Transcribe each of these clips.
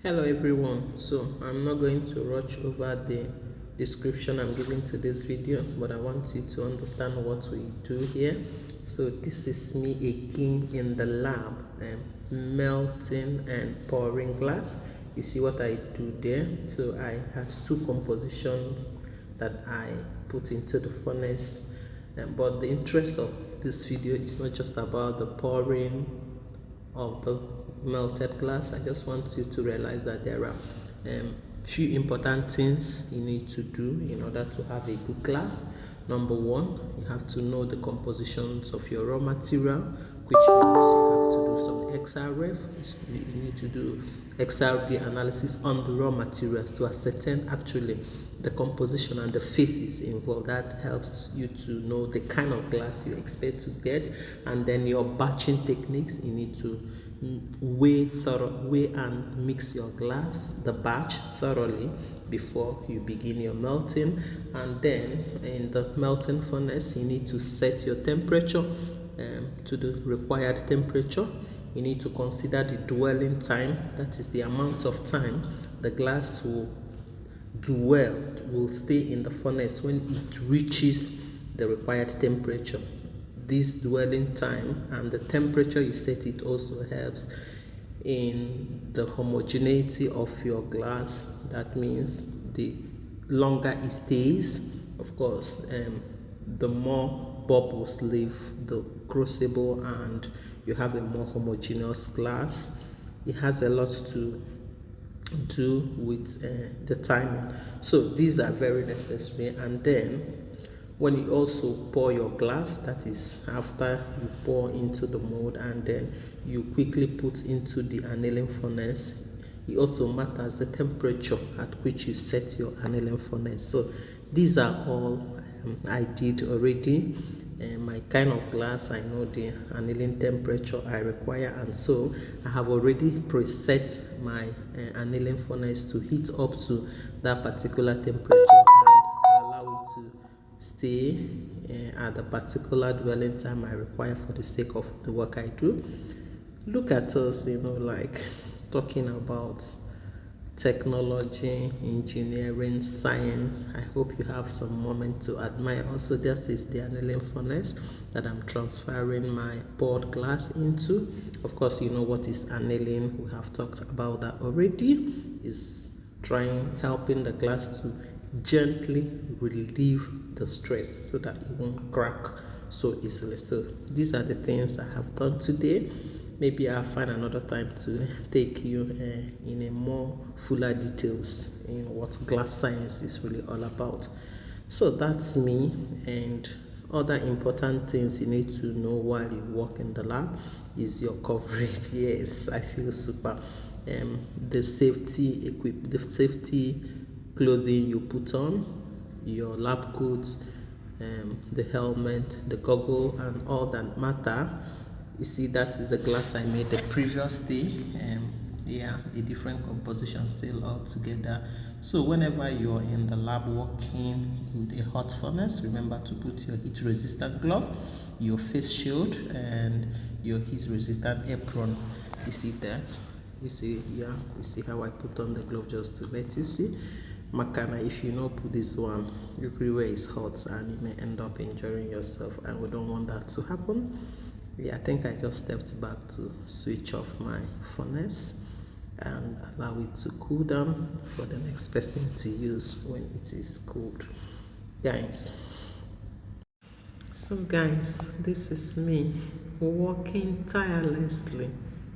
Hello everyone. So I'm not going to rush over the description I'm giving to this video, but I want you to understand what we do here. So this is me again in the lab, melting and pouring glass. You see what I do there? So I had two compositions that I put into the furnace, but the interest of this video is not just about the pouring of the melted glass. I just want you to realize that there are few important things you need to do in order to have a good glass. Number one, you have to know the compositions of your raw material, which means you have to do some XRF. You need to do XRD analysis on the raw materials to ascertain actually the composition and the phases involved. That helps you to know the kind of glass you expect to get, and then your batching techniques. You need to weigh and mix your glass, the batch, thoroughly before you begin your melting. And then in the melting furnace, you need to set your temperature to the required temperature. You need to consider the dwelling time, that is the amount of time the glass will stay in the furnace when it reaches the required temperature. This dwelling time and the temperature you set it also helps in the homogeneity of your glass. That means the longer it stays, of course, the more bubbles leave the crucible and you have a more homogeneous glass. It has a lot to do with the timing. So these are very necessary. And then when you also pour your glass, that is after you pour into the mold and then you quickly put into the annealing furnace, it also matters the temperature at which you set your annealing furnace. So these are all I did already. My kind of glass, I know the annealing temperature I require, and so I have already preset my annealing furnace to heat up to that particular temperature and allow it to stay at the particular dwelling time I require for the sake of the work I do. Look at us, like talking about technology, engineering, science. I hope you have some moment to admire. Also, that is the annealing furnace that I'm transferring my poured glass into. Of course, you know what is annealing. We have talked about that already. Is helping the glass to gently relieve the stress so that it won't crack so easily. So these are the things I have done today. Maybe I'll find another time to take you in a more fuller details in what glass science is really all about. So that's me, and other important things you need to know while you work in the lab is your coverage. Yes, I feel super. The safety clothing you put on, your lab coats, the helmet, the goggle, and all that matter. You see, that is the glass I made the previous day. A different composition still all together. So whenever you're in the lab working with a hot furnace, remember to put your heat resistant glove, your face shield, and your heat resistant apron. You see that? You see how I put on the glove just to let you see. Makana, if you not put this one, everywhere is hot and you may end up injuring yourself, and we don't want that to happen. Yeah, I think I just stepped back to switch off my furnace and allow it to cool down for the next person to use when it is cooled. Guys, so guys, this is me working tirelessly.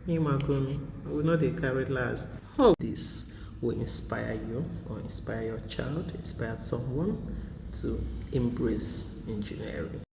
Imagun, we know they carry last. Hope this will inspire you or inspire your child, inspire someone to embrace engineering.